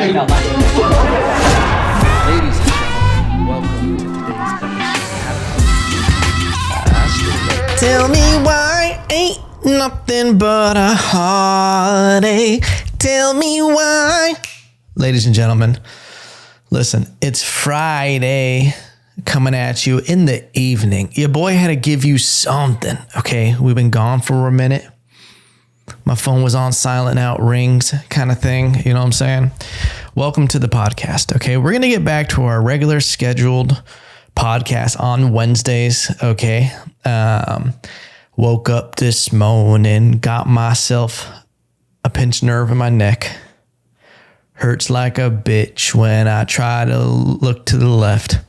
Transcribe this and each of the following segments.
saying that loud. Ladies and gentlemen, welcome to today's episode. Tell me why ain't nothing but a heartache. Tell me why. Ladies and gentlemen, listen, it's Friday coming at you in the evening. Your boy had to give you something, okay? We've been gone for a minute. My phone was on silent, now it rings kind of thing. You know what I'm saying? Welcome to the podcast, okay? We're going to get back to our regular scheduled podcast on Wednesdays, okay? Woke up this morning, got myself a pinched nerve in my neck. Hurts like a bitch when I try to look to the left.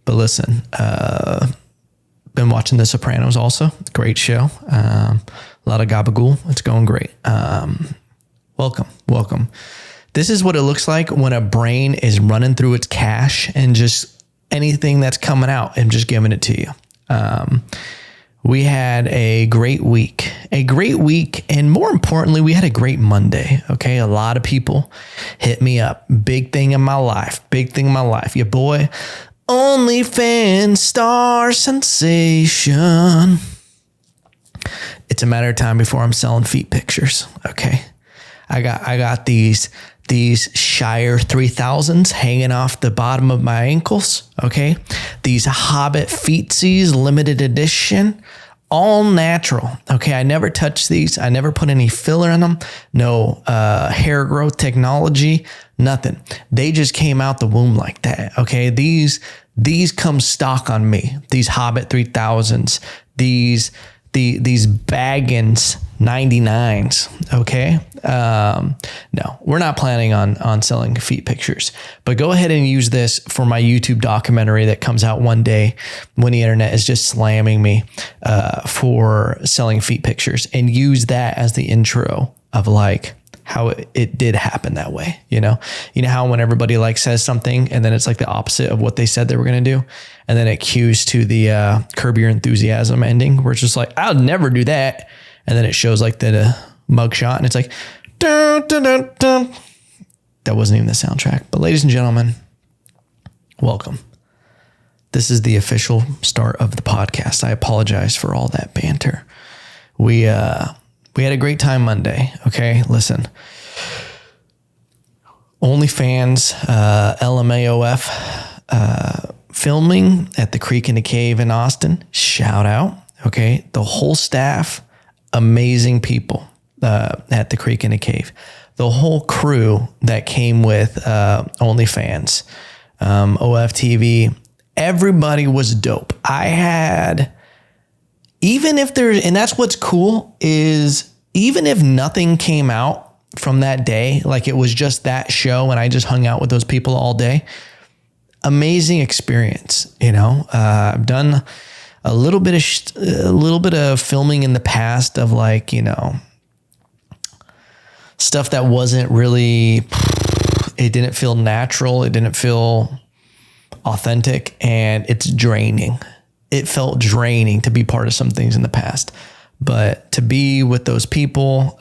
But listen, been watching The Sopranos also. Great show. A lot of gabagool. It's going great. Welcome. This is what it looks like when a brain is running through its cache and just anything that's coming out and just giving it to you. We had a great week, and more importantly, we had a great Monday. Okay. A lot of people hit me up. Big thing in my life. Your boy, Onlyfans star sensation. It's a matter of time before I'm selling feet pictures. Okay. I got these Shire 3000s hanging off the bottom of my ankles. Okay. These Hobbit feetsies, limited edition, all natural. Okay. I never touched these. I never put any filler in them. No hair growth technology, nothing. They just came out the womb like that. Okay. These come stock on me. These Hobbit 3000s, these Baggins 99s. Okay. No, we're not planning on selling feet pictures, but go ahead and use this for my YouTube documentary that comes out one day when the internet is just slamming me, for selling feet pictures, and use that as the intro of like how it did happen that way. You know how when everybody like says something and then it's like the opposite of what they said they were going to do. And then it cues to the Curb Your Enthusiasm ending where it's just like, I'll never do that. And then it shows like the mugshot and it's like, dun, dun, dun, dun. That wasn't even the soundtrack. But ladies and gentlemen, welcome. This is the official start of the podcast. I apologize for all that banter. We had a great time Monday. Okay, listen. Onlyfans, LMAOF, filming at the Creek in the Cave in Austin. Shout out. Okay, the whole staff, amazing people at the Creek in the Cave. The whole crew that came with OnlyFans, OFTV, everybody was dope. Even if there's, and that's what's cool is even if nothing came out from that day, like it was just that show and I just hung out with those people all day, amazing experience. I've done a little bit of filming in the past of like, stuff that wasn't really, it didn't feel natural. It didn't feel authentic, and it's draining. It felt draining to be part of some things in the past, but to be with those people,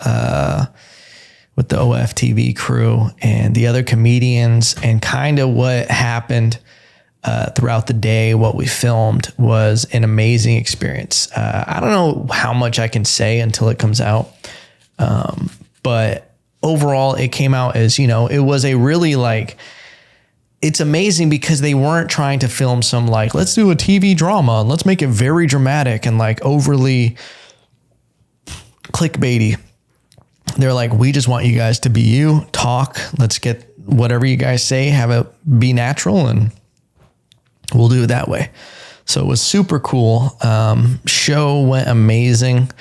with the OFTV crew and the other comedians, and kind of what happened throughout the day, what we filmed was an amazing experience. I don't know how much I can say until it comes out. But overall it came out as, it was a really like, it's amazing because they weren't trying to film some like, let's do a TV drama and let's make it very dramatic and like overly clickbaity. They're like, we just want you guys to be you, talk. Let's get whatever you guys say, have it be natural, and we'll do it that way. So it was super cool. Show went amazing.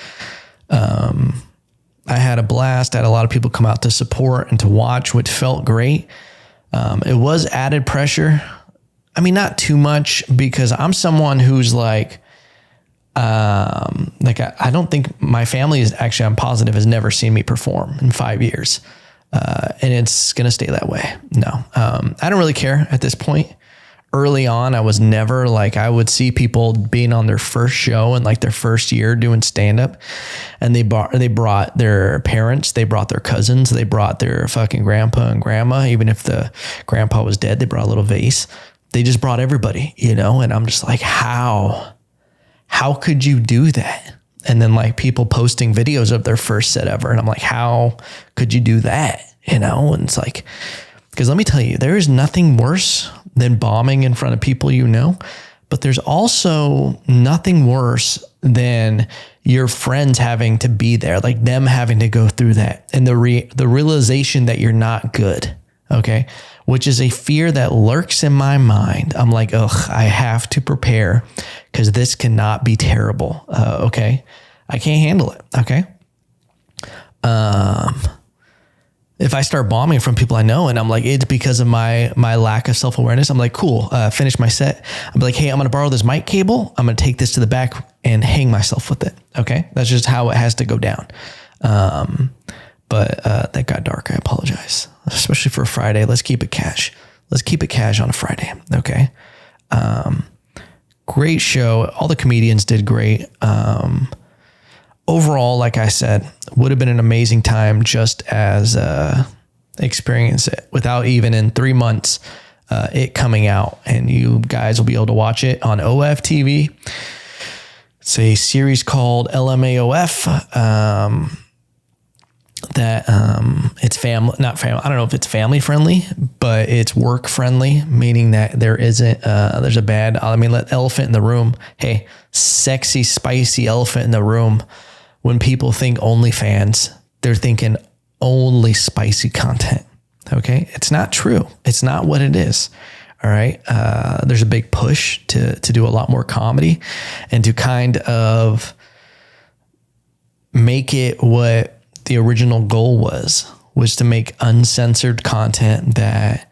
I had a blast. I had a lot of people come out to support and to watch, which felt great. It was added pressure. I mean, not too much, because I'm someone who's like I don't think my family is actually, I'm positive, has never seen me perform in 5 years. And it's going to stay that way. No, I don't really care at this point. early on, I was never like, I would see people being on their first show and like their first year doing stand up, and they brought their parents, they brought their cousins, they brought their fucking grandpa and grandma. Even if the grandpa was dead, they brought a little vase. They just brought everybody, you know? And I'm just like, how could you do that? And then like people posting videos of their first set ever. And I'm like, how could you do that? You know? And it's like, because let me tell you, there is nothing worse than bombing in front of people you know, but there's also nothing worse than your friends having to be there, like them having to go through that, and the realization that you're not good, okay? Which is a fear that lurks in my mind. I'm like, ugh, I have to prepare because this cannot be terrible, okay? I can't handle it, okay? If I start bombing from people I know and I'm like, it's because of my lack of self-awareness, I'm like, cool, finish my set. I'm like, hey, I'm going to borrow this mic cable. I'm going to take this to the back and hang myself with it. Okay. That's just how it has to go down. But that got dark. I apologize, especially for a Friday. Let's keep it cash. Let's keep it cash on a Friday. Okay. Great show. All the comedians did great. Overall, like I said, would have been an amazing time just as experience it without even in 3 months it coming out, and you guys will be able to watch it on OFTV. It's a series called LMAOF that it's not family. I don't know if it's family friendly, but it's work friendly, meaning that there isn't there's a bad, elephant in the room. Hey, sexy, spicy elephant in the room. When people think OnlyFans, they're thinking only spicy content. Okay. It's not true. It's not what it is. All right. There's a big push to do a lot more comedy and to kind of make it what the original goal was to make uncensored content that,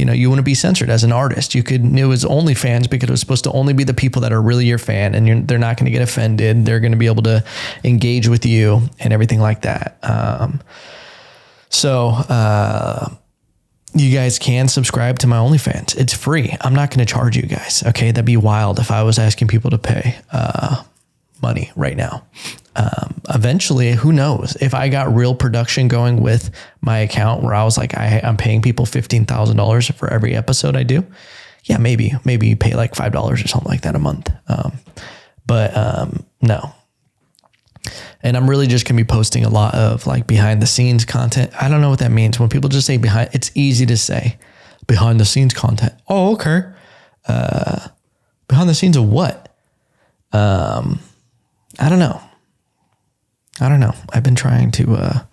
you wouldn't be censored as an artist. It was OnlyFans because it was supposed to only be the people that are really your fan, and they're not going to get offended. They're going to be able to engage with you and everything like that. So you guys can subscribe to my OnlyFans. It's free. I'm not going to charge you guys. Okay. That'd be wild if I was asking people to pay money right now. Eventually, who knows, if I got real production going with my account where I was like, I'm paying people $15,000 for every episode I do. Yeah, maybe you pay like $5 or something like that a month. But no. And I'm really just going to be posting a lot of like behind the scenes content. I don't know what that means. When people just say it's easy to say behind the scenes content. Oh, okay. Behind the scenes of what? I don't know. I've been trying to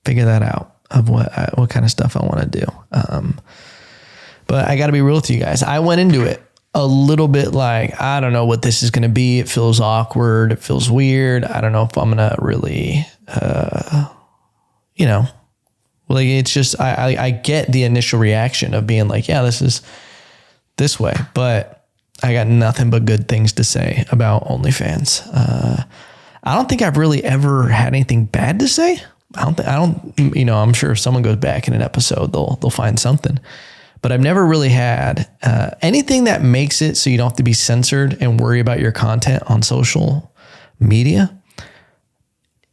figure that out of what kind of stuff I want to do. But I got to be real with you guys. I went into it a little bit like, I don't know what this is going to be. It feels awkward. It feels weird. I don't know if I'm going to really, like it's just, I get the initial reaction of being like, yeah, this is this way, but I got nothing but good things to say about OnlyFans. I don't think I've really ever had anything bad to say. I'm sure if someone goes back in an episode, they'll find something, but I've never really had anything that makes it so you don't have to be censored and worry about your content on social media.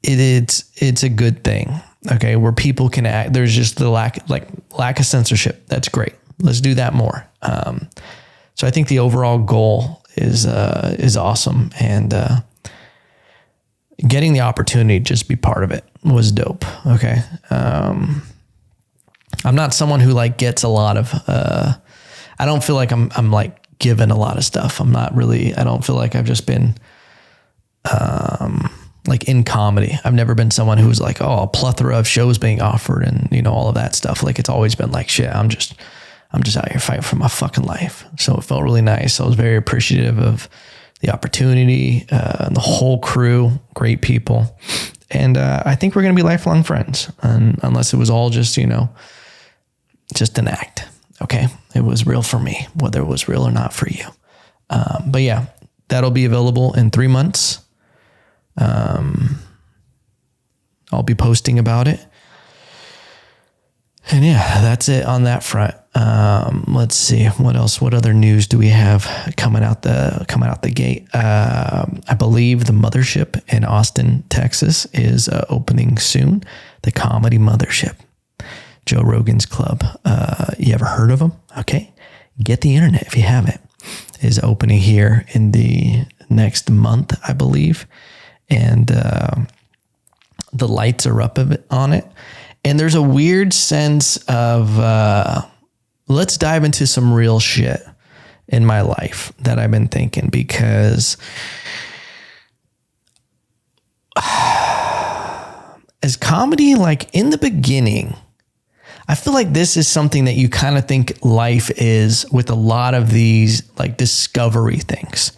It's a good thing. Okay. Where people can act, there's just the lack of censorship. That's great. Let's do that more. So I think the overall goal is awesome. And, getting the opportunity to just be part of it was dope. Okay. I'm not someone who like gets a lot of, I don't feel like I'm like given a lot of stuff. I don't feel like I've just been, like in comedy. I've never been someone who's like, oh, a plethora of shows being offered and, all of that stuff. Like it's always been like, shit, I'm just out here fighting for my fucking life. So it felt really nice. I was very appreciative of the opportunity, the whole crew, great people. And I think we're going to be lifelong friends, unless it was all just, just an act. Okay. It was real for me, whether it was real or not for you. But yeah, that'll be available in 3 months. I'll be posting about it. And yeah, that's it on that front. Let's see what else. What other news do we have coming out the gate? I believe the Mothership in Austin, Texas, is opening soon. The Comedy Mothership, Joe Rogan's club. You ever heard of them? Okay, get the internet if you haven't. Is opening here in the next month, I believe, and the lights are up on it. And there's a weird sense of let's dive into some real shit in my life that I've been thinking, because as comedy, like in the beginning, I feel like this is something that you kind of think life is with a lot of these like discovery things,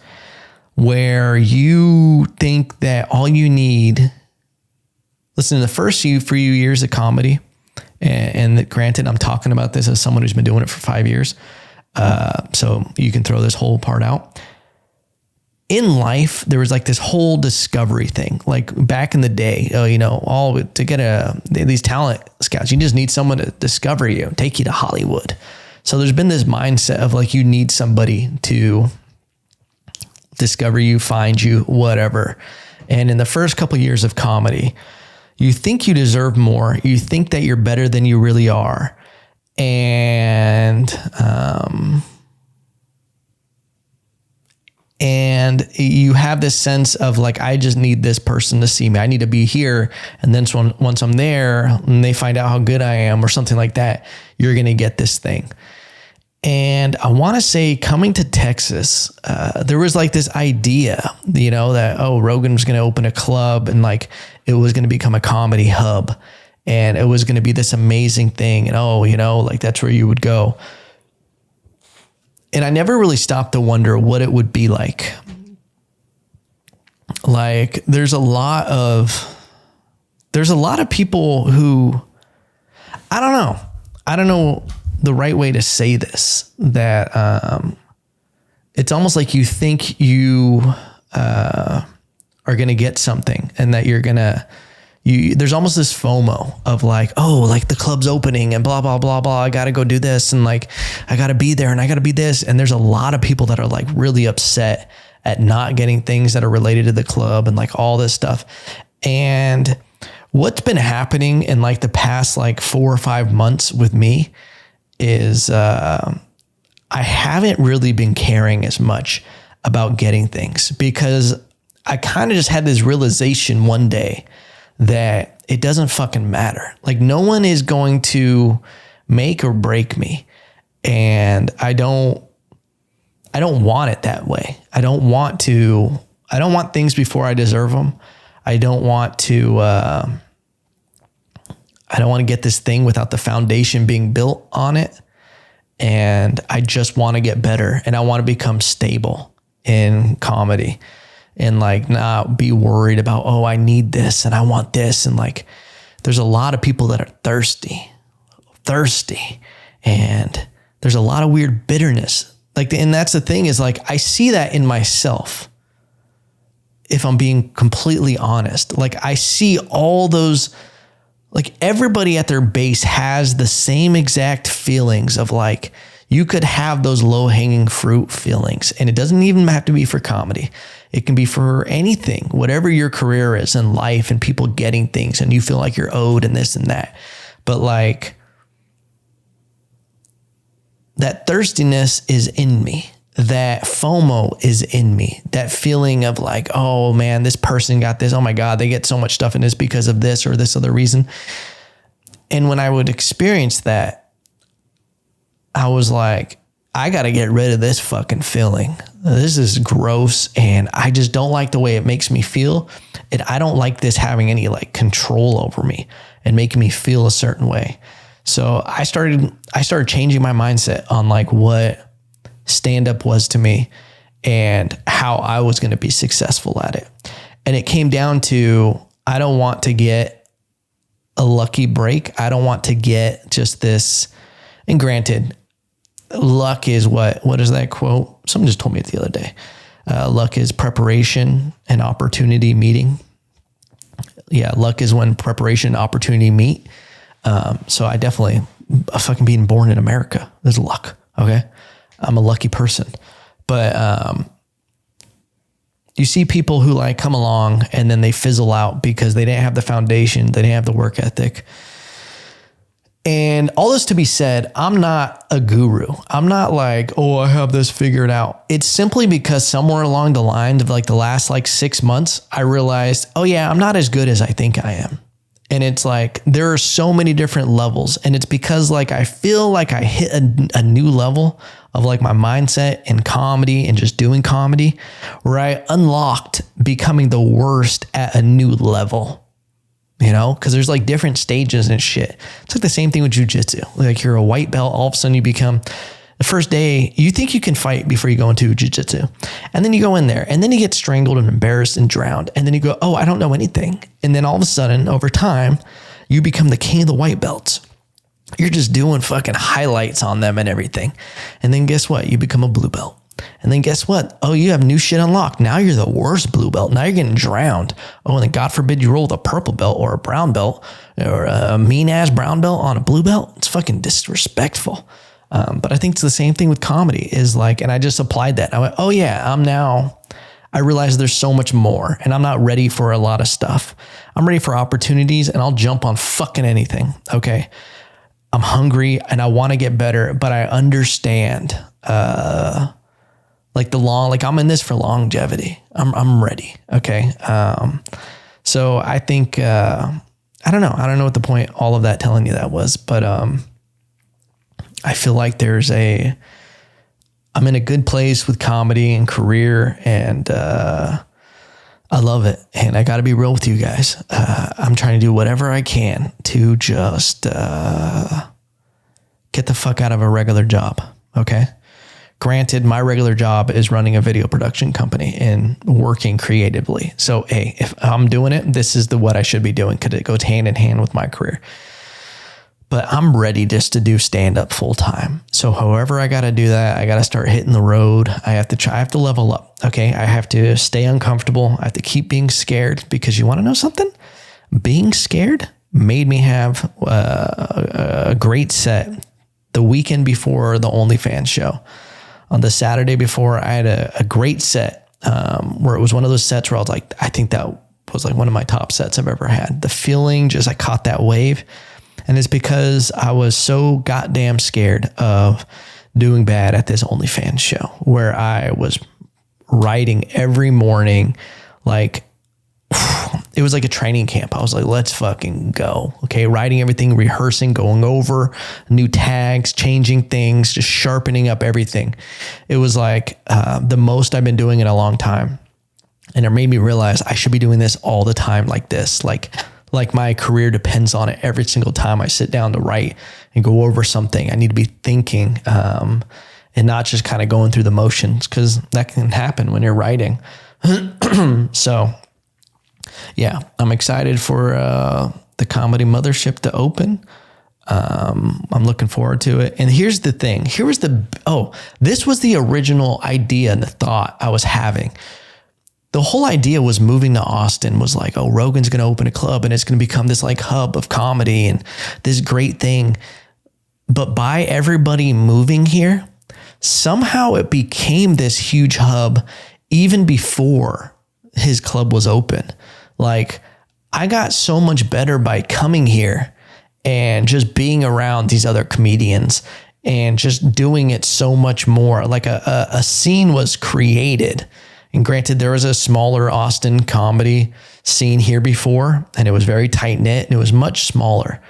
where you think that all you need, listen, to the first few years of comedy, and granted, I'm talking about this as someone who's been doing it for 5 years. So you can throw this whole part out. In life, there was like this whole discovery thing. Like back in the day, to get these talent scouts, you just need someone to discover you, take you to Hollywood. So there's been this mindset of like, you need somebody to discover you, find you, whatever. And in the first couple of years of comedy, you think you deserve more. You think that you're better than you really are. And you have this sense of like, I just need this person to see me. I need to be here. And then once I'm there and they find out how good I am or something like that, you're going to get this thing. And I want to say, coming to Texas, there was like this idea, that, Rogan was going to open a club and like it was going to become a comedy hub and it was going to be this amazing thing. And, like that's where you would go. And I never really stopped to wonder what it would be like. Like there's a lot of people who, I don't know the right way to say this, that it's almost like you think you are going to get something and that there's almost this FOMO of like, like the club's opening and blah, blah, blah, blah. I got to go do this. And like, I got to be there and I got to be this. And there's a lot of people that are like really upset at not getting things that are related to the club and like all this stuff. And what's been happening in like the past like 4 or 5 months with me is I haven't really been caring as much about getting things, because I kind of just had this realization one day that it doesn't fucking matter. Like no one is going to make or break me. And I don't want it that way. I don't want things before I deserve them. I don't want to get this thing without the foundation being built on it. And I just want to get better, and I want to become stable in comedy and like not be worried about, I need this and I want this. And like, there's a lot of people that are thirsty, and there's a lot of weird bitterness. Like, and that's the thing is like, I see that in myself. If I'm being completely honest, like I see all those, like everybody at their base has the same exact feelings of like, you could have those low hanging fruit feelings, and it doesn't even have to be for comedy. It can be for anything, whatever your career is in life and people getting things and you feel like you're owed and this and that. But like that thirstiness is in me. That FOMO is in me. That feeling of like, oh man, this person got this. Oh my God, they get so much stuff in this because of this or this other reason. And when I would experience that, I was like, I got to get rid of this fucking feeling. This is gross. And I just don't like the way it makes me feel. And I don't like this having any like control over me and making me feel a certain way. So I started changing my mindset on like what stand-up was to me and how I was going to be successful at it. And it came down to, I don't want to get a lucky break. I don't want to get just this. And granted, luck is what is that quote? Someone just told me it the other day. Luck is preparation and opportunity meeting. Yeah, luck is when preparation and opportunity meet. So I definitely fucking being born in America. There's luck. Okay. I'm a lucky person. But you see people who like come along and then they fizzle out because they didn't have the foundation. They didn't have the work ethic. And all this to be said, I'm not a guru. I'm not like, oh, I have this figured out. It's simply because somewhere along the line of like the last like 6 months, I realized, oh yeah, I'm not as good as I think I am. And it's like, there are so many different levels. And it's because like, I feel like I hit a new level of like my mindset and comedy and just doing comedy where I unlocked becoming the worst at a new level. You know, because there's like different stages and shit. It's like the same thing with jujitsu. Like you're a white belt, all of a sudden you become, the first day, you think you can fight before you go into jujitsu. And then you go in there and then you get strangled and embarrassed and drowned. And then you go, oh, I don't know anything. And then all of a sudden, over time, you become the king of the white belts. You're just doing fucking highlights on them and everything. And then guess what? You become a blue belt. And then guess what? Oh, you have new shit unlocked. Now you're the worst blue belt. Now you're getting drowned. Oh, and then God forbid you roll with a purple belt or a brown belt or a mean ass brown belt on a blue belt. It's fucking disrespectful. But I think it's the same thing with comedy is like, and I just applied that. I went, oh yeah, I realize there's so much more and I'm not ready for a lot of stuff. I'm ready for opportunities and I'll jump on fucking anything. Okay. I'm hungry and I want to get better, but I understand, like I'm in this for longevity. I'm ready. Okay. So I think, I don't know. I don't know what the point, all of that telling you that was, but, I feel like I'm in a good place with comedy and career and, I love it. And I gotta be real with you guys. I'm trying to do whatever I can to just, get the fuck out of a regular job. Okay. Granted, my regular job is running a video production company and working creatively. So, hey, if I'm doing it, this is what I should be doing because it goes hand in hand with my career. But I'm ready just to do stand up full time. So however I got to do that, I got to start hitting the road. I have to level up. Okay. I have to stay uncomfortable. I have to keep being scared because you want to know something? Being scared made me have a great set the weekend before the Onlyfans show. On the Saturday before, I had a great set where it was one of those sets where I was like, I think that was like one of my top sets I've ever had. The feeling, just I caught that wave. And it's because I was so goddamn scared of doing bad at this OnlyFans show where I was writing every morning. Like it was like a training camp. I was like, let's fucking go. Okay. Writing everything, rehearsing, going over new tags, changing things, just sharpening up everything. It was like the most I've been doing in a long time. And it made me realize I should be doing this all the time like this. Like my career depends on it. Every single time I sit down to write and go over something, I need to be thinking and not just kind of going through the motions because that can happen when you're writing. So yeah, I'm excited for the comedy mothership to open. I'm looking forward to it. And here's the thing. This was the original idea and the thought I was having. The whole idea was moving to Austin was like, oh, Rogan's going to open a club and it's going to become this like hub of comedy and this great thing. But by everybody moving here, somehow it became this huge hub even before his club was open. Like I got so much better by coming here and just being around these other comedians and just doing it so much more. Like a scene was created. And granted, there was a smaller Austin comedy scene here before, and it was very tight knit and it was much smaller.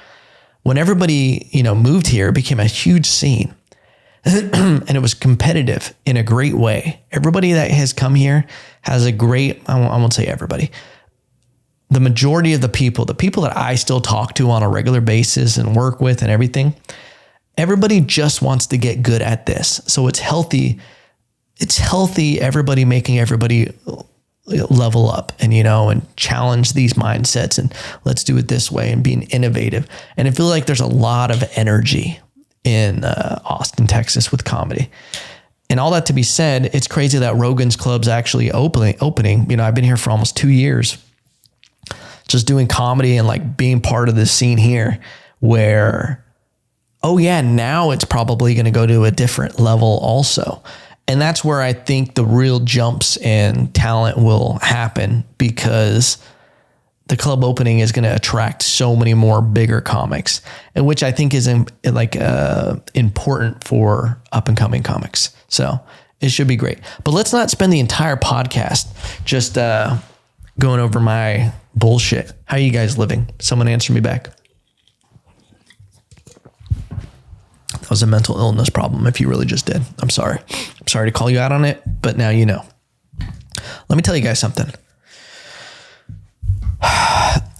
When everybody, moved here, it became a huge scene and it was competitive in a great way. Everybody that has come here has a great, I won't say everybody, the majority of the people that I still talk to on a regular basis and work with and everything, everybody just wants to get good at this. So it's healthy. It's healthy, everybody making everybody level up and challenge these mindsets and let's do it this way and being innovative. And I feel like there's a lot of energy in Austin, Texas with comedy. And all that to be said, it's crazy that Rogan's Club's actually opening. I've been here for almost 2 years just doing comedy and like being part of this scene here where oh yeah, now it's probably going to go to a different level also. And that's where I think the real jumps in talent will happen, because the club opening is going to attract so many more bigger comics, and which I think is important for up and coming comics. So it should be great. But let's not spend the entire podcast just going over my bullshit. How are you guys living? Someone answer me back. That was a mental illness problem if you really just did. I'm sorry. I'm sorry to call you out on it, but now you know. Let me tell you guys something.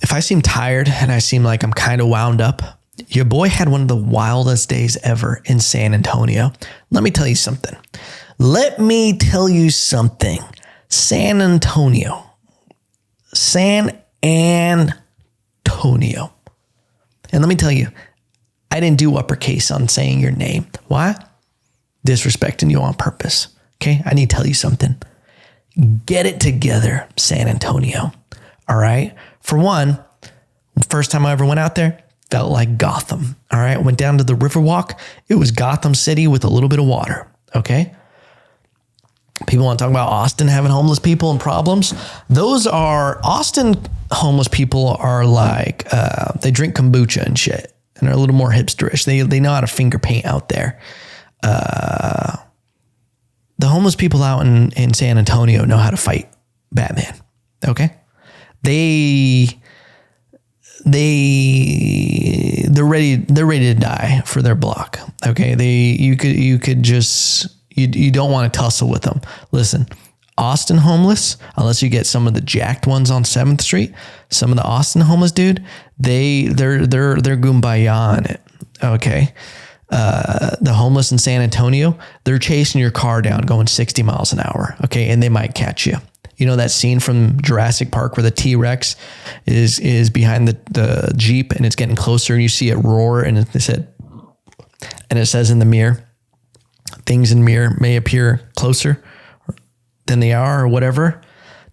If I seem tired and I seem like I'm kind of wound up, your boy had one of the wildest days ever in San Antonio. Let me tell you something. San Antonio. And let me tell you, I didn't do uppercase on saying your name. Why? Disrespecting you on purpose. Okay? I need to tell you something. Get it together, San Antonio. All right? For one, first time I ever went out there, felt like Gotham. All right? Went down to the Riverwalk. It was Gotham City with a little bit of water. Okay? People want to talk about Austin having homeless people and problems. Austin homeless people are like, they drink kombucha and shit. And they're a little more hipsterish. They know how to finger paint out there. The homeless people out in San Antonio know how to fight Batman. Okay? They're ready to die for their block. Okay? You don't want to tussle with them. Listen, Austin homeless, unless you get some of the jacked ones on 7th Street, some of the Austin homeless, dude, they're kumbaya on it. Okay. The homeless in San Antonio, they're chasing your car down going 60 miles an hour. Okay. And they might catch you. You know that scene from Jurassic Park where the T-Rex is behind the Jeep and it's getting closer and you see it roar and it says in the mirror, things in mirror may appear closer than they are or whatever.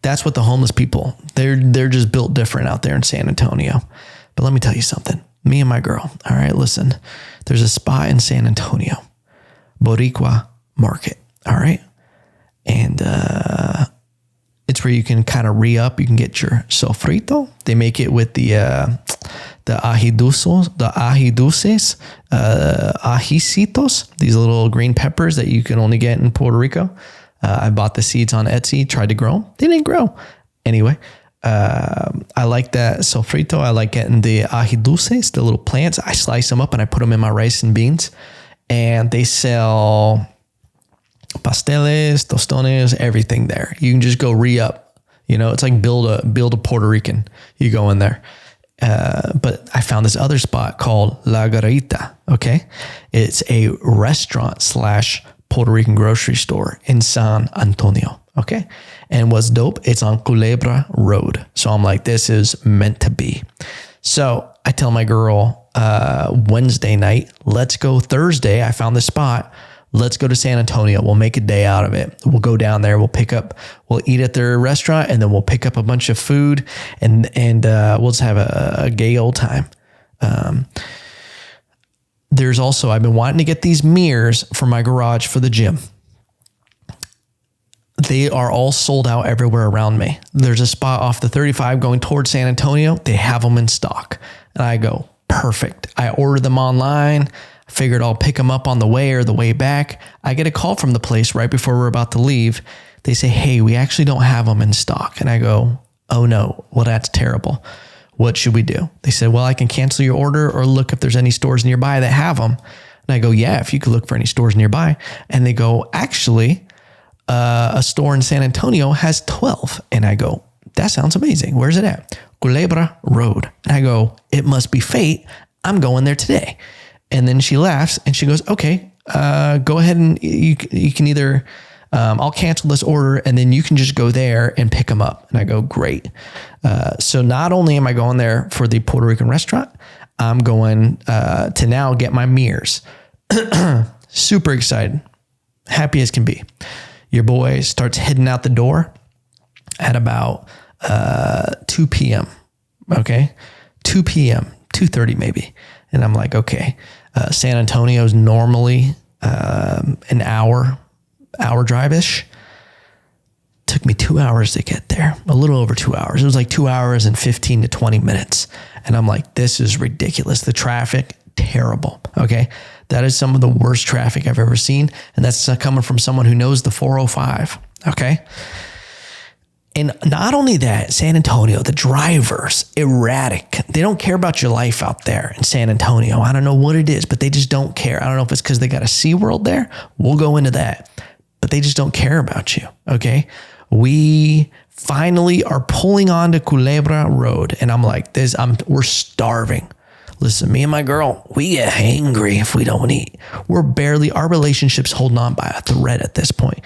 That's what the homeless people, they're just built different out there in San Antonio. But let me tell you something. Me and my girl, all right, listen, there's a spot in San Antonio, Boricua Market, all right? And it's where you can kind of re-up. You can get your sofrito. They make it with the ajicitos, these little green peppers that you can only get in Puerto Rico. I bought the seeds on Etsy, tried to grow them. They didn't grow. Anyway, I like that sofrito. I like getting the ají, the little plants. I slice them up and I put them in my rice and beans. And they sell pasteles, tostones, everything there. You can just go re-up. You know, it's like build a Puerto Rican. You go in there. But I found this other spot called La Garita. Okay. It's a restaurant / Puerto Rican grocery store in San Antonio. Okay. And what's dope, it's on Culebra Road. So I'm like, this is meant to be. So I tell my girl, Wednesday night, let's go Thursday. I found this spot. Let's go to San Antonio. We'll make a day out of it. We'll go down there. We'll eat at their restaurant and then we'll pick up a bunch of food and we'll just have a gay old time. There's also, I've been wanting to get these mirrors for my garage for the gym. They are all sold out everywhere around me. There's a spot off the 35 going towards San Antonio. They have them in stock. And I go, perfect. I ordered them online. I figured I'll pick them up on the way or the way back. I get a call from the place right before we're about to leave. They say, hey, we actually don't have them in stock. And I go, oh no, well, that's terrible. What should we do? They said, well, I can cancel your order or look if there's any stores nearby that have them. And I go, yeah, if you could look for any stores nearby. And they go, actually, a store in San Antonio has 12. And I go, that sounds amazing. Where's it at? Culebra Road. And I go, it must be fate. I'm going there today. And then she laughs and she goes, okay, go ahead and you can either, I'll cancel this order and then you can just go there and pick them up. And I go, great. So not only am I going there for the Puerto Rican restaurant, I'm going to now get my mirrors. Super excited. Happy as can be. Your boy starts heading out the door at about 2 p.m. Okay. 2 p.m., 2:30 maybe. And I'm like, okay, San Antonio is normally an hour drive-ish. Took me 2 hours to get there, a little over 2 hours. It was like 2 hours and 15 to 20 minutes. And I'm like, this is ridiculous. The traffic, terrible. Okay. That is some of the worst traffic I've ever seen. And that's coming from someone who knows the 405. Okay. And not only that, San Antonio, the drivers, erratic. They don't care about your life out there in San Antonio. I don't know what it is, but they just don't care. I don't know if it's because they got a SeaWorld there. We'll go into that. But they just don't care about you. Okay. We finally are pulling onto Culebra Road. And I'm like, we're starving. Listen, me and my girl, we get hangry if we don't eat. Our relationship's holding on by a thread at this point.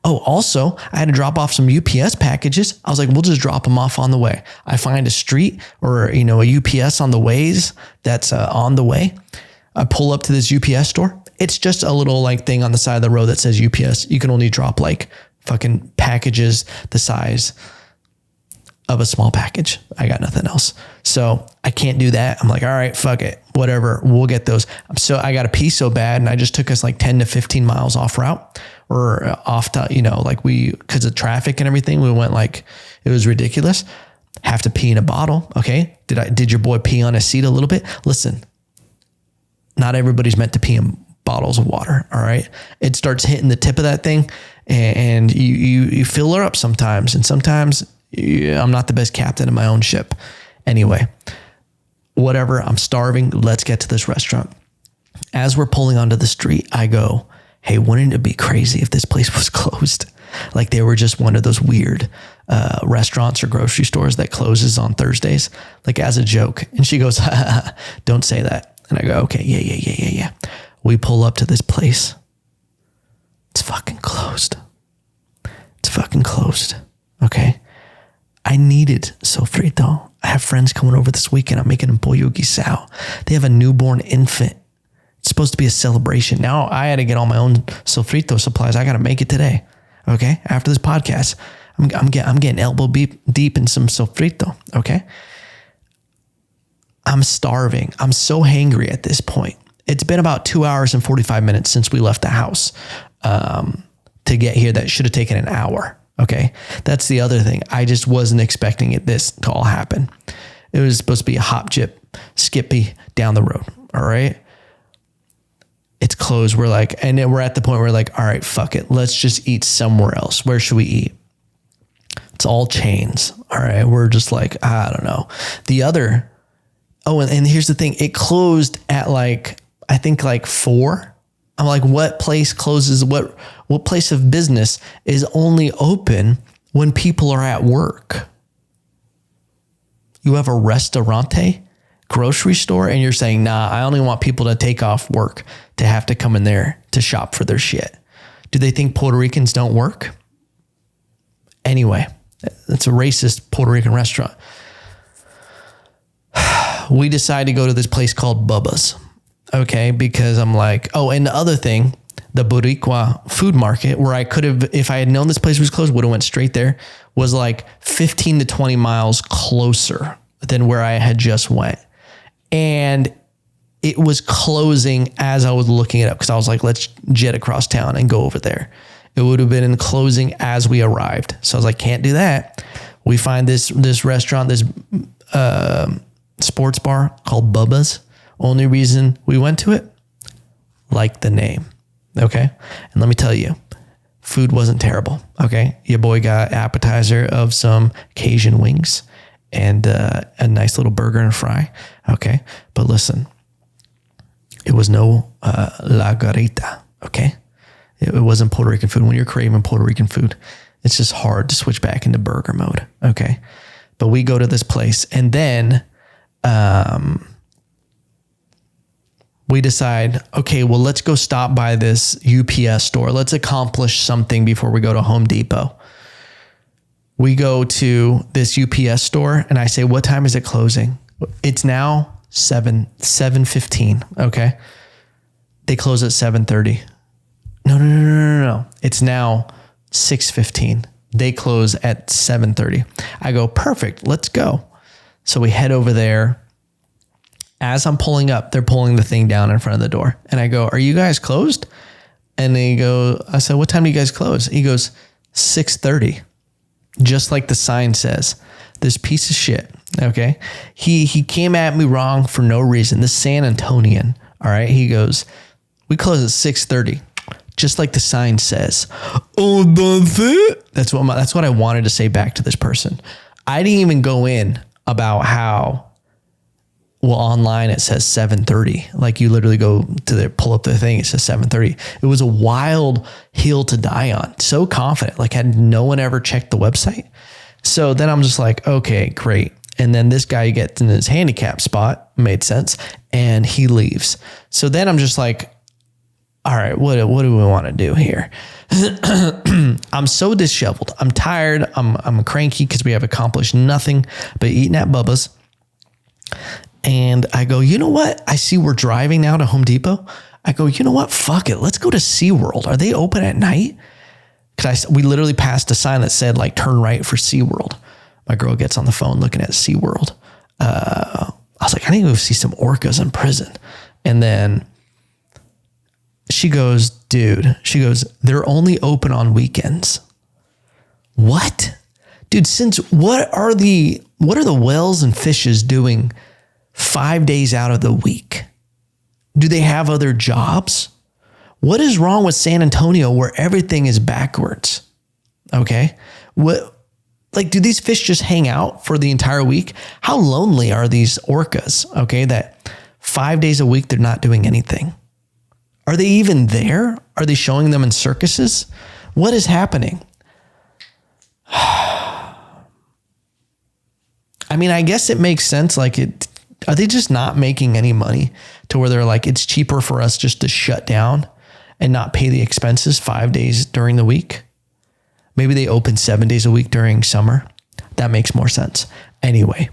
Oh, also, I had to drop off some UPS packages. I was like, we'll just drop them off on the way. I find a street or, a UPS on the ways that's on the way. I pull up to this UPS store. It's just a little thing on the side of the road that says UPS. You can only drop fucking packages the size of a small package. I got nothing else. So I can't do that. I'm like, all right, fuck it. Whatever. We'll get those. I got to pee so bad. And I just took us 10 to 15 miles off route or off to, because of traffic and everything, we went it was ridiculous. Have to pee in a bottle. Okay. Did your boy pee on a seat a little bit? Listen, not everybody's meant to pee in bottles of water. All right. It starts hitting the tip of that thing and you fill her up sometimes. And sometimes I'm not the best captain of my own ship. Anyway, whatever. I'm starving. Let's get to this restaurant. As we're pulling onto the street, I go, hey, wouldn't it be crazy if this place was closed? They were just one of those weird restaurants or grocery stores that closes on Thursdays, as a joke. And she goes, don't say that. And I go, okay, yeah. We pull up to this place. It's fucking closed. Okay. I needed sofrito. I have friends coming over this weekend. I'm making them pollo guisado. They have a newborn infant. It's supposed to be a celebration. Now I had to get all my own sofrito supplies. I got to make it today. Okay. After this podcast, I'm getting elbow deep in some sofrito. Okay. I'm starving. I'm so hangry at this point. It's been about 2 hours and 45 minutes since we left the house to get here. That should have taken an hour. Okay. That's the other thing. I just wasn't expecting this to all happen. It was supposed to be a hop, jip, skippy down the road. All right. It's closed. And then we're at the point where all right, fuck it. Let's just eat somewhere else. Where should we eat? It's all chains. All right. We're just I don't know. And here's the thing. It closed at I think 4. I'm like, what place closes? What place of business is only open when people are at work? You have a restaurante, grocery store, and you're saying, nah, I only want people to take off work to have to come in there to shop for their shit. Do they think Puerto Ricans don't work? Anyway, it's a racist Puerto Rican restaurant. We decided to go to this place called Bubba's. Okay. Because I'm and the other thing, the Boricua food market where I could have, if I had known this place was closed, would have went straight there, was 15 to 20 miles closer than where I had just went. And it was closing as I was looking it up. Cause I was let's jet across town and go over there. It would have been in closing as we arrived. So I was can't do that. We find this restaurant, this, sports bar called Bubba's. Only reason we went to it, the name. Okay. And let me tell you, food wasn't terrible. Okay. Your boy got appetizer of some Cajun wings and a nice little burger and fry. Okay. But listen, it was no La Garita. Okay. It wasn't Puerto Rican food. When you're craving Puerto Rican food, it's just hard to switch back into burger mode. Okay. But we go to this place and then we decide, okay, well, let's go stop by this UPS store. Let's accomplish something before we go to Home Depot. We go to this UPS store and I say, what time is it closing? It's now 7:15. Okay. They close at 7:30. No. It's now 6:15. They close at 7:30. I go, perfect. Let's go. So we head over there. as I'm pulling up, they're pulling the thing down in front of the door. And I go, are you guys closed? And they go, I said, what time do you guys close? He goes, 6:30. Just like the sign says. This piece of shit. Okay. He came at me wrong for no reason. This San Antonian. All right. He goes, we close at 6:30. Just like the sign says. Oh, that's it. That's what I wanted to say back to this person. I didn't even go in about how, well, online it says 7:30. Like you literally go to pull up the thing, it says 7:30. It was a wild hill to die on. So confident, like had no one ever checked the website. So then I'm just like, okay, great. And then this guy gets in his handicap spot, made sense, and he leaves. So then I'm just like, all right, what do we want to do here? I'm so disheveled. I'm tired. I'm cranky because we have accomplished nothing but eating at Bubba's. And I go, you know what? I see we're driving now to Home Depot. I go, you know what? Fuck it. Let's go to SeaWorld. Are they open at night? Because we literally passed a sign that said like turn right for SeaWorld. My girl gets on the phone looking at SeaWorld. I was like, I need to go see some orcas in prison. And then she goes, dude, they're only open on weekends. What? Dude, what are the whales and fishes doing 5 days out of the week? Do they have other jobs? What is wrong with San Antonio where everything is backwards? Okay. Do these fish just hang out for the entire week? How lonely are these orcas? Okay. That 5 days a week, they're not doing anything. Are they even there? Are they showing them in circuses? What is happening? I mean, I guess it makes sense. Are they just not making any money to where they're like, it's cheaper for us just to shut down and not pay the expenses 5 days during the week? Maybe they open 7 days a week during summer. That makes more sense. Anyway,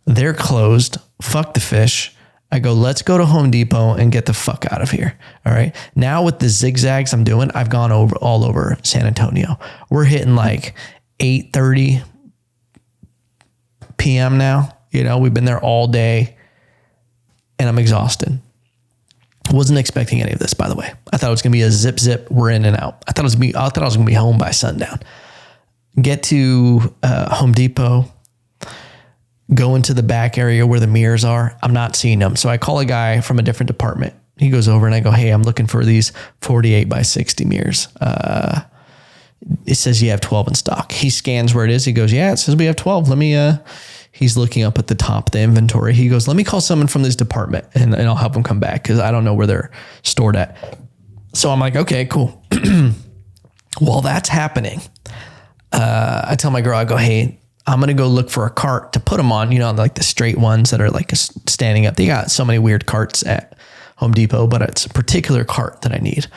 they're closed. Fuck the fish. I go, let's go to Home Depot and get the fuck out of here. All right. Now with the zigzags I'm doing, I've gone all over San Antonio. We're hitting like 8:30 p.m. now. You know, we've been there all day and I'm exhausted. Wasn't expecting any of this, by the way. I thought it was going to be a zip. We're in and out. I thought I was going to be home by sundown. Get to Home Depot, go into the back area where the mirrors are. I'm not seeing them. So I call a guy from a different department. He goes over and I go, hey, I'm looking for these 48 by 60 mirrors. It says you have 12 in stock. He scans where it is. He goes, yeah, it says we have 12. Let me, he's looking up at the top of the inventory. He goes, let me call someone from this department and I'll help him come back because I don't know where they're stored at. So I'm like, okay, cool. While that's happening, I tell my girl, I go, hey, I'm going to go look for a cart to put them on, you know, like the straight ones that are like standing up. They got so many weird carts at Home Depot, but it's a particular cart that I need.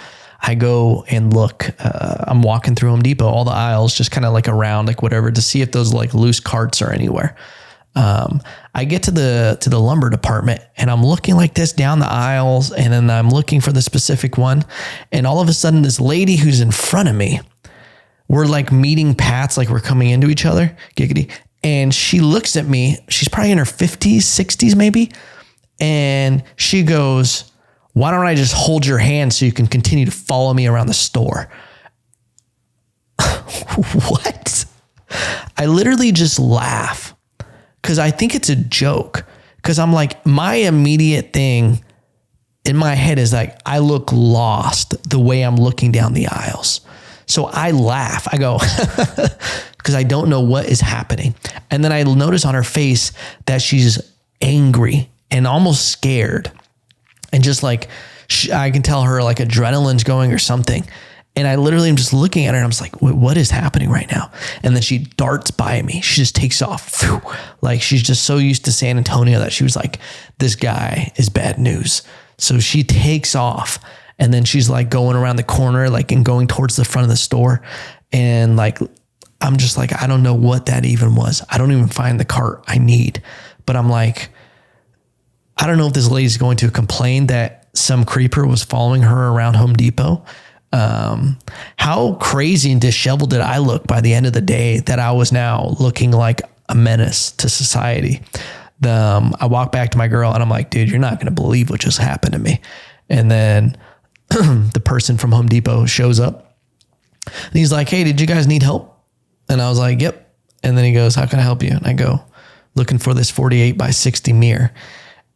I go and look, I'm walking through Home Depot, all the aisles, just kind of like around, like whatever, to see if those like loose carts are anywhere. I get to the lumber department and I'm looking like this down the aisles. And then I'm looking for the specific one. And all of a sudden this lady who's in front of me, we're like meeting paths, like we're coming into each other, giggity. And she looks at me, she's probably in her 50s, 60s maybe. And she goes, why don't I just hold your hand so you can continue to follow me around the store? What? I literally just laugh because I think it's a joke. Because I'm like, my immediate thing in my head is like, I look lost the way I'm looking down the aisles. So I laugh. I go, because I don't know what is happening. And then I notice on her face that she's angry and almost scared. And just like, I can tell her like adrenaline's going or something. And I literally am just looking at her and I'm just like, what is happening right now? And then she darts by me. She just takes off. Phew. Like she's just so used to San Antonio that she was like, this guy is bad news. So she takes off and then she's like going around the corner, like and going towards the front of the store. And like, I'm just like, I don't know what that even was. I don't even find the cart I need, but I'm like, I don't know if this lady's going to complain that some creeper was following her around Home Depot. How crazy and disheveled did I look by the end of the day that I was now looking like a menace to society? I walk back to my girl and I'm like, dude, you're not going to believe what just happened to me. And then the person from Home Depot shows up and he's like, hey, did you guys need help? And I was like, yep. And then he goes, how can I help you? And I go, looking for this 48 by 60 mirror.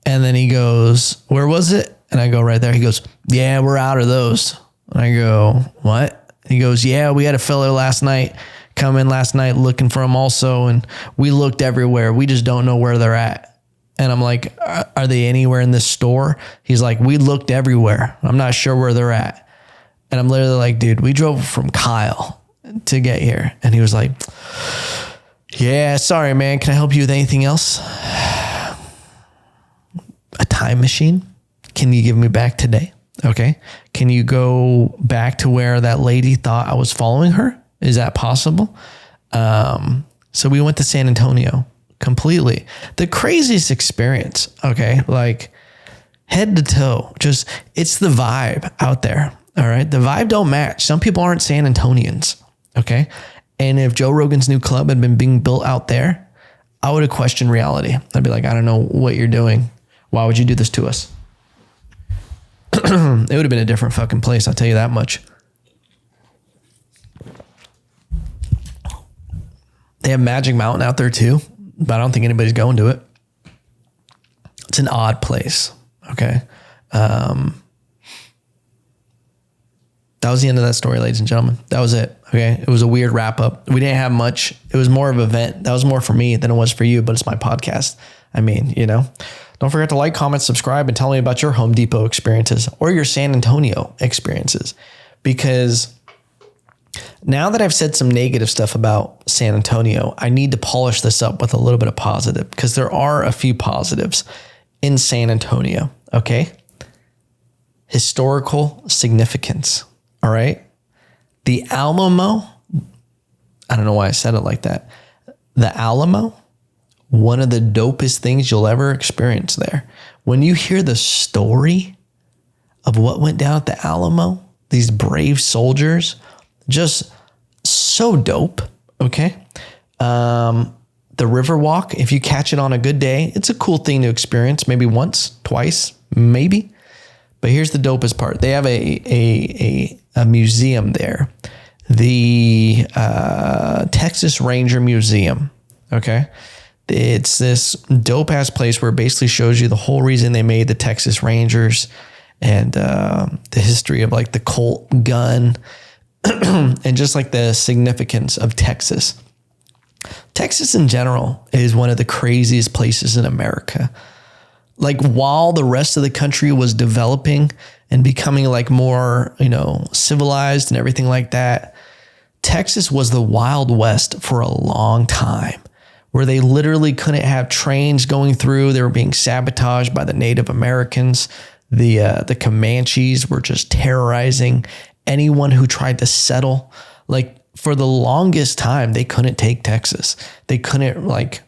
And then he goes, where was it? And I go, right there. He goes, yeah, we're out of those. And I go, what? He goes, yeah, we had a fellow come in last night looking for them also. And we looked everywhere. We just don't know where they're at. And I'm like, are they anywhere in this store? He's like, we looked everywhere. I'm not sure where they're at. And I'm literally like, dude, we drove from Kyle to get here. And he was like, yeah, sorry, man. Can I help you with anything else? A time machine? Can you give me back today? Okay. Can you go back to where that lady thought I was following her? Is that possible? So we went to San Antonio completely. The craziest experience. Okay. Like head to toe, just it's the vibe out there. All right. The vibe don't match. Some people aren't San Antonians. Okay. And if Joe Rogan's new club had been being built out there, I would have questioned reality. I'd be like, I don't know what you're doing. Why would you do this to us? It would have been a different fucking place. I'll tell you that much. They have Magic Mountain out there too, but I don't think anybody's going to it. It's an odd place. Okay. That was the end of that story, ladies and gentlemen. That was it. Okay. It was a weird wrap up. We didn't have much. It was more of an event. That was more for me than it was for you, but it's my podcast. I mean, don't forget to like, comment, subscribe, and tell me about your Home Depot experiences or your San Antonio experiences. Because now that I've said some negative stuff about San Antonio, I need to polish this up with a little bit of positive, because there are a few positives in San Antonio. Okay. Historical significance. All right. The Alamo. I don't know why I said it like that. The Alamo. One of the dopest things you'll ever experience there. When you hear the story of what went down at the Alamo, these brave soldiers, just so dope. Okay. The Riverwalk, if you catch it on a good day, it's a cool thing to experience. Maybe once, twice, maybe. But here's the dopest part. They have a museum there. The Texas Ranger Museum. Okay. It's this dope ass place where it basically shows you the whole reason they made the Texas Rangers and the history of like the Colt gun and just like the significance of Texas. Texas in general is one of the craziest places in America. Like while the rest of the country was developing and becoming like more, civilized and everything like that, Texas was the Wild West for a long time, where they literally couldn't have trains going through. They were being sabotaged by the Native Americans. The Comanches were just terrorizing anyone who tried to settle. Like for the longest time, they couldn't take Texas. They couldn't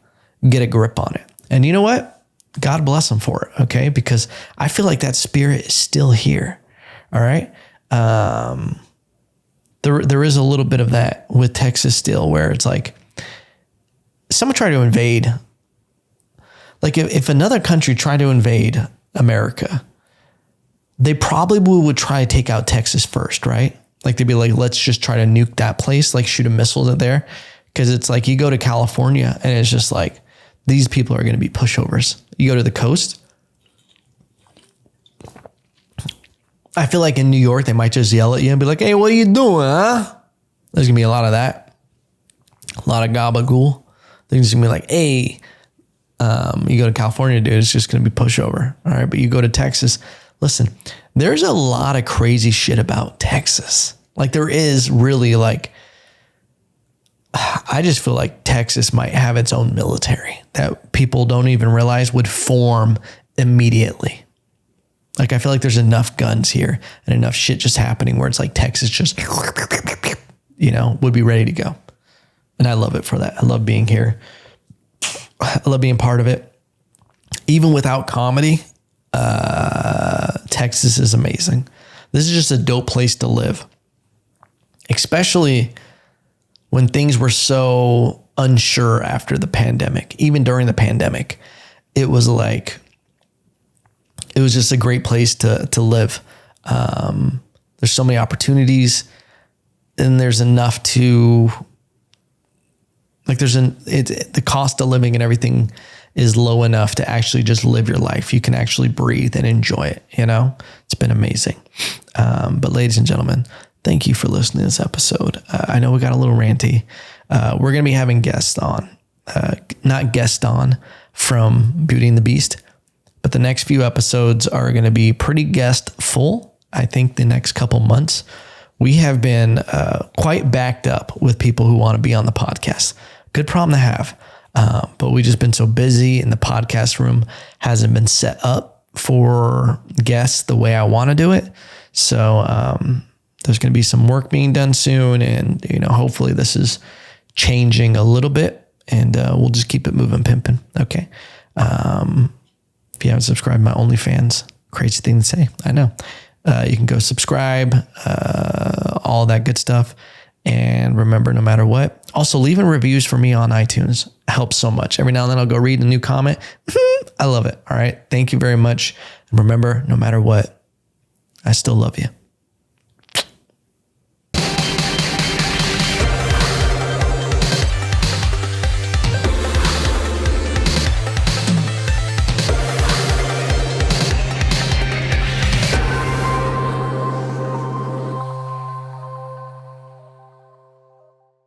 get a grip on it. And you know what? God bless them for it. Okay. Because I feel like that spirit is still here. All right. There is a little bit of that with Texas still, where it's like, someone tried to invade, like if another country tried to invade America, they probably would try to take out Texas first, right? Like they'd be like, let's just try to nuke that place, like shoot a missile at there. Cause it's like, you go to California and it's just like, these people are going to be pushovers. You go to the coast. I feel like in New York, they might just yell at you and be like, hey, what are you doing, huh? There's gonna be a lot of that. A lot of gabagool. They're just gonna be like, hey, you go to California, dude, it's just gonna be pushover. All right. But you go to Texas, listen, there's a lot of crazy shit about Texas. Like there is really I just feel like Texas might have its own military that people don't even realize would form immediately. Like I feel like there's enough guns here and enough shit just happening where it's like Texas just, would be ready to go. And I love it for that. I love being here. I love being part of it. Even without comedy, Texas is amazing. This is just a dope place to live. Especially when things were so unsure after the pandemic. Even during the pandemic, it was like, it was just a great place to live. There's so many opportunities, and there's enough to, like, the cost of living and everything is low enough to actually just live your life. You can actually breathe and enjoy it. It's been amazing. But ladies and gentlemen, thank you for listening to this episode. I know we got a little ranty. We're going to be having guests on, not guest on from Beauty and the Beast, but the next few episodes are going to be pretty guest full. I think the next couple months, we have been quite backed up with people who want to be on the podcast. Good problem to have. But we've just been so busy, and the podcast room hasn't been set up for guests the way I want to do it. So there's going to be some work being done soon, and hopefully this is changing a little bit, and we'll just keep it moving, pimping. Okay. If you haven't subscribed to my OnlyFans, crazy thing to say, I know. You can go subscribe, all that good stuff. And remember, no matter what, also leaving reviews for me on iTunes helps so much. Every now and then I'll go read a new comment. I love it. All right. Thank you very much. And remember, no matter what, I still love you.